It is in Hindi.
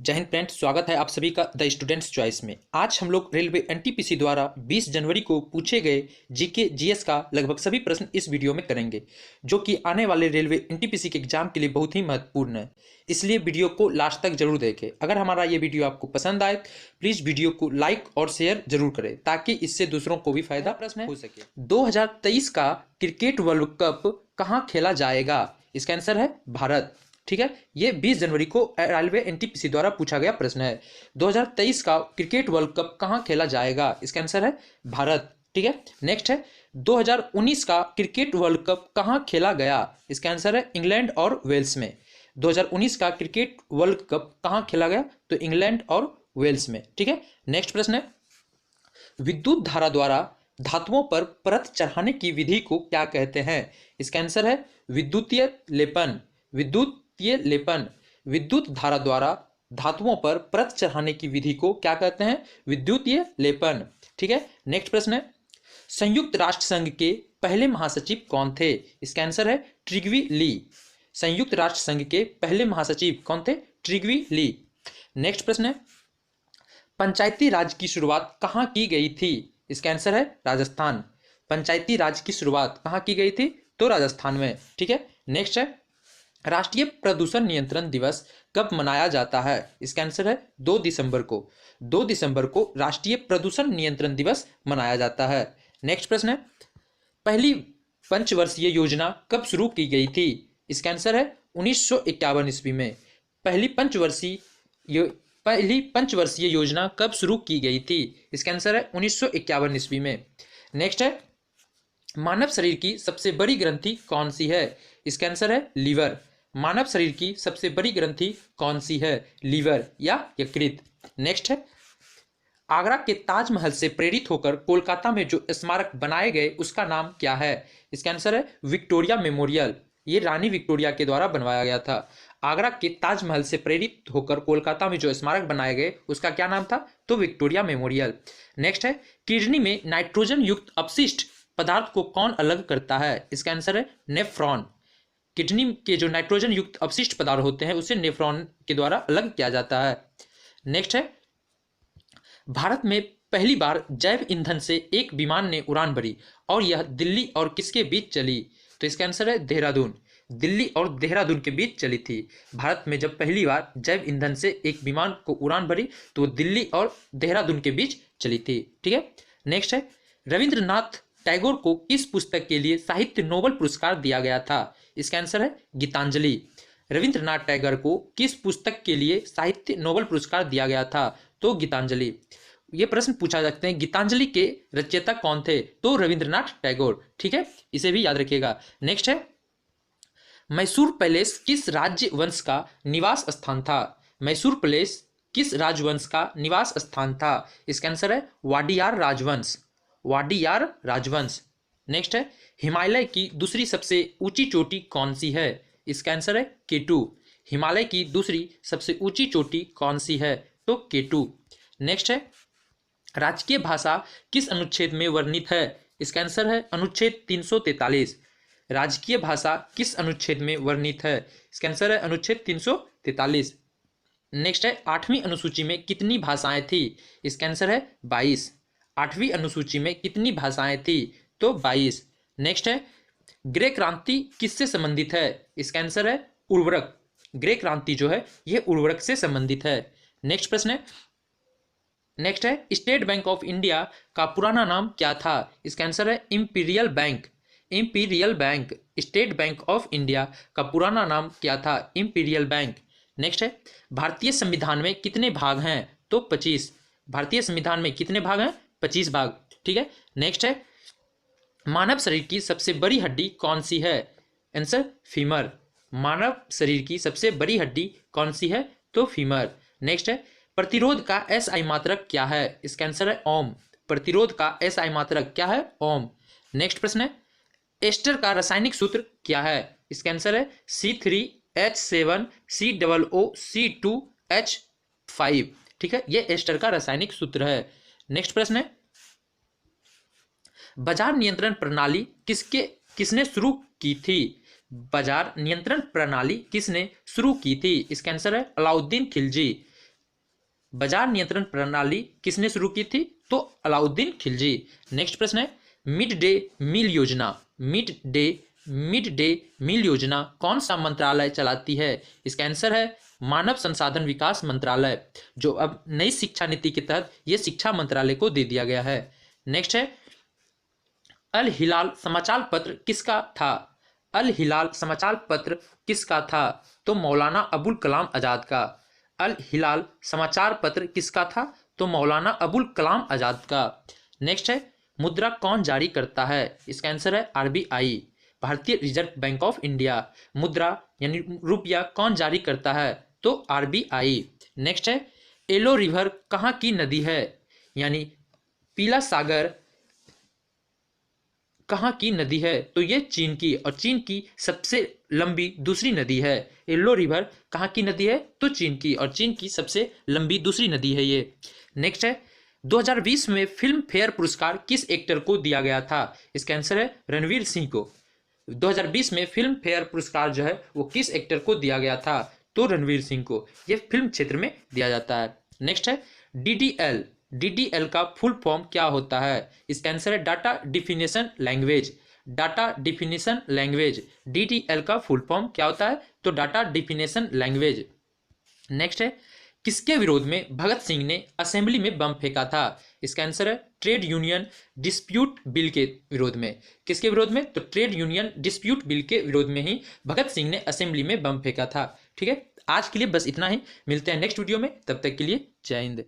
जय हिंद फ्रेंड्स, स्वागत है आप सभी का द स्टूडेंट्स चॉइस में। आज हम लोग रेलवे एनटीपीसी द्वारा 20 जनवरी को पूछे गए जीके जीएस का लगभग सभी प्रश्न इस वीडियो में करेंगे, जो कि आने वाले रेलवे एनटीपीसी के एग्जाम के लिए बहुत ही महत्वपूर्ण है। इसलिए वीडियो को लास्ट तक जरूर देखें। अगर हमारा ये वीडियो आपको पसंद आए प्लीज़ वीडियो को लाइक और शेयर जरूर करें, ताकि इससे दूसरों को भी फायदा प्रश्न हो सके। 2023 का क्रिकेट वर्ल्ड कप कहाँ खेला जाएगा? इसका आंसर है भारत। ठीक है, ये 20 जनवरी को रेलवे एनटीपीसी द्वारा पूछा गया प्रश्न है। 2023 का क्रिकेट वर्ल्ड कप कहाँ खेला जाएगा? इसका आंसर है भारत। ठीक है, नेक्स्ट है 2019 का क्रिकेट वर्ल्ड कप कहाँ खेला गया? इसका आंसर है इंग्लैंड और वेल्स में। 2019 का क्रिकेट वर्ल्ड कप कहाँ खेला गया? तो इंग्लैंड और वेल्स में। ठीक है, नेक्स्ट प्रश्न है विद्युत धारा द्वारा धातुओं पर परत चढ़ाने की विधि को क्या कहते हैं? इसका आंसर है विद्युतीय लेपन। लेपन। विद्युत धारा द्वारा धातुओं पर परत चढ़ाने की विधि को क्या कहते हैं? विद्युतीय लेपन। ठीक है, नेक्स्ट प्रश्न है संयुक्त राष्ट्र संघ के पहले महासचिव कौन थे? इसका आंसर है ट्रिग्वी ली। संयुक्त राष्ट्र संघ के पहले महासचिव कौन थे? ट्रिग्वी ली। नेक्स्ट प्रश्न है पंचायती राज की शुरुआत कहाँ की गई थी? इसका आंसर है राजस्थान। पंचायती राज की शुरुआत कहाँ की गई थी? तो राजस्थान में। ठीक है, नेक्स्ट है राष्ट्रीय प्रदूषण नियंत्रण दिवस कब मनाया जाता है? इसका आंसर है 2 दिसंबर को। 2 दिसंबर को राष्ट्रीय प्रदूषण नियंत्रण दिवस मनाया जाता है। नेक्स्ट प्रश्न है पहली पंचवर्षीय योजना कब शुरू की गई थी? इसका आंसर है 1951 ईस्वी में। पहली पंचवर्षीय योजना कब शुरू की गई थी? इसका आंसर है 1951 ईस्वी में। नेक्स्ट है मानव शरीर की सबसे बड़ी ग्रंथि कौन सी है? इसका आंसर है लीवर। मानव शरीर की सबसे बड़ी ग्रंथि कौन सी है? लीवर या यकृत। नेक्स्ट है आगरा के ताजमहल से प्रेरित होकर कोलकाता में जो स्मारक बनाए गए उसका नाम क्या है? इसका आंसर है विक्टोरिया मेमोरियल। ये रानी विक्टोरिया के द्वारा बनवाया गया था। आगरा के ताजमहल से प्रेरित होकर कोलकाता में जो स्मारक बनाए गए उसका क्या नाम था? तो विक्टोरिया मेमोरियल। नेक्स्ट है किडनी में नाइट्रोजन युक्त अपशिष्ट पदार्थ को कौन अलग करता है? इसका आंसर है नेफ्रॉन। किडनी के जो नाइट्रोजन युक्त अपशिष्ट पदार्थ होते हैं उसे नेफ्रॉन के द्वारा अलग किया जाता है। नेक्स्ट है भारत में पहली बार जैव ईंधन से एक विमान ने उड़ान भरी और यह दिल्ली और किसके बीच चली? तो इसका आंसर है देहरादून। दिल्ली और देहरादून के बीच चली थी। भारत में जब पहली बार जैव ईंधन से एक विमान को उड़ान भरी तो दिल्ली और देहरादून के बीच चली थी। ठीक है, नेक्स्ट है रविंद्रनाथ टैगोर को किस पुस्तक के लिए साहित्य नोबेल पुरस्कार दिया गया था? इसका आंसर है गीतांजलि। रविंद्रनाथ टैगोर को किस पुस्तक के लिए साहित्य नोबेल पुरस्कार दिया गया था? तो गीतांजलि। ये प्रश्न पूछा जाते हैं गीतांजलि के रचयिता कौन थे? तो रविंद्रनाथ टैगोर। ठीक है, इसे भी याद रखिएगा। नेक्स्ट है मैसूर पैलेस किस राज्य वंश का निवास स्थान था? मैसूर पैलेस किस राजवंश का निवास स्थान था? इसका आंसर है वाडियार राजवंश। वाडियार राजवंश। नेक्स्ट है हिमालय की दूसरी सबसे ऊंची चोटी कौन सी है? इसका आंसर है केटू। हिमालय की दूसरी सबसे ऊंची चोटी कौन सी है? तो केटू। नेक्स्ट है राजकीय भाषा किस अनुच्छेद में वर्णित है? इसका आंसर है अनुच्छेद 343। राजकीय भाषा किस अनुच्छेद में वर्णित है? इसका आंसर है अनुच्छेद 343। नेक्स्ट है 8वीं अनुसूची में कितनी भाषाएं थी? इसका आंसर है 22। 8वीं अनुसूची में कितनी भाषाएं थी? तो 22। नेक्स्ट है ग्रे क्रांति किससे संबंधित है? इसका आंसर है उर्वरक। ग्रे क्रांति जो है यह उर्वरक से संबंधित है। नेक्स्ट प्रश्न है नेक्स्ट है स्टेट बैंक ऑफ इंडिया का पुराना नाम क्या था? इसका आंसर है imperial bank. Imperial bank. State bank of India का पुराना नाम क्या था? Imperial bank. नेक्स्ट है भारतीय संविधान में कितने भाग हैं? तो 25। भारतीय संविधान में कितने भाग हैं? 25 भाग। ठीक है, नेक्स्ट है मानव शरीर की सबसे बड़ी हड्डी कौन सी है? Answer femur. मानव शरीर की सबसे बड़ी हड्डी कौन सी है? तो फीमर। नेक्स्ट है प्रतिरोध का एसआई मात्रक क्या है? इसका आंसर है ओम। प्रतिरोध का एसआई मात्रक क्या है? ओम। नेक्स्ट प्रश्न है एस्टर का रासायनिक सूत्र क्या है? इसका आंसर है C3H7COO2H5। ठीक है, ये एस्टर का रासायनिक सूत्र है। नेक्स्ट प्रश्न है बाजार नियंत्रण प्रणाली किसने शुरू की थी? बाजार नियंत्रण प्रणाली किसने शुरू की थी? इसका आंसर है अलाउद्दीन खिलजी। बाजार नियंत्रण प्रणाली किसने शुरू की थी? तो अलाउद्दीन खिलजी। नेक्स्ट प्रश्न है मिड डे मील योजना, मिड डे मील योजना कौन सा मंत्रालय चलाती है? इसका आंसर है मानव संसाधन विकास मंत्रालय, जो अब नई शिक्षा नीति के तहत ये शिक्षा मंत्रालय को दे दिया गया है। नेक्स्ट है अल हिलाल समाचार पत्र किसका था? अल हिलाल समाचार पत्र किसका था? तो मौलाना अबुल कलाम आजाद का। अल हिलाल समाचार पत्र किसका था? तो मौलाना अबुल कलाम आजाद का। नेक्स्ट है मुद्रा कौन जारी करता है? इसका आंसर है आरबीआई, भारतीय रिजर्व बैंक ऑफ इंडिया। मुद्रा यानी रुपया कौन जारी करता है? तो आरबीआई। नेक्स्ट है एलो रिवर कहाँ की नदी है? यानी पीला सागर कहाँ की नदी है? तो ये चीन की, और चीन की सबसे लंबी दूसरी नदी है। येलो रिवर कहाँ की नदी है? तो चीन की, और चीन की सबसे लंबी दूसरी नदी है ये। नेक्स्ट है 2020 में फिल्म फेयर पुरस्कार किस एक्टर को दिया गया था? इसका आंसर है रणवीर सिंह को। 2020 में फिल्म फेयर पुरस्कार जो है वो किस एक्टर को दिया गया था? तो रणवीर सिंह को। यह फिल्म क्षेत्र में दिया जाता है। नेक्स्ट है डीडीएल का फुल फॉर्म क्या होता है? इसका आंसर है data definition language. Data definition language, DDL का फुल फॉर्म क्या होता है? तो डाटा डिफिनेशन लैंग्वेज। नेक्स्ट है किसके विरोध में भगत सिंह ने असेंबली में बम फेंका था? इसका आंसर है ट्रेड यूनियन डिस्प्यूट बिल के विरोध में। किसके विरोध में? तो ट्रेड यूनियन डिस्प्यूट बिल के विरोध में ही भगत सिंह ने असेंबली में बम फेंका था। ठीक है, आज के लिए बस इतना ही, मिलते हैं नेक्स्ट वीडियो में, तब तक के लिए जय हिंद।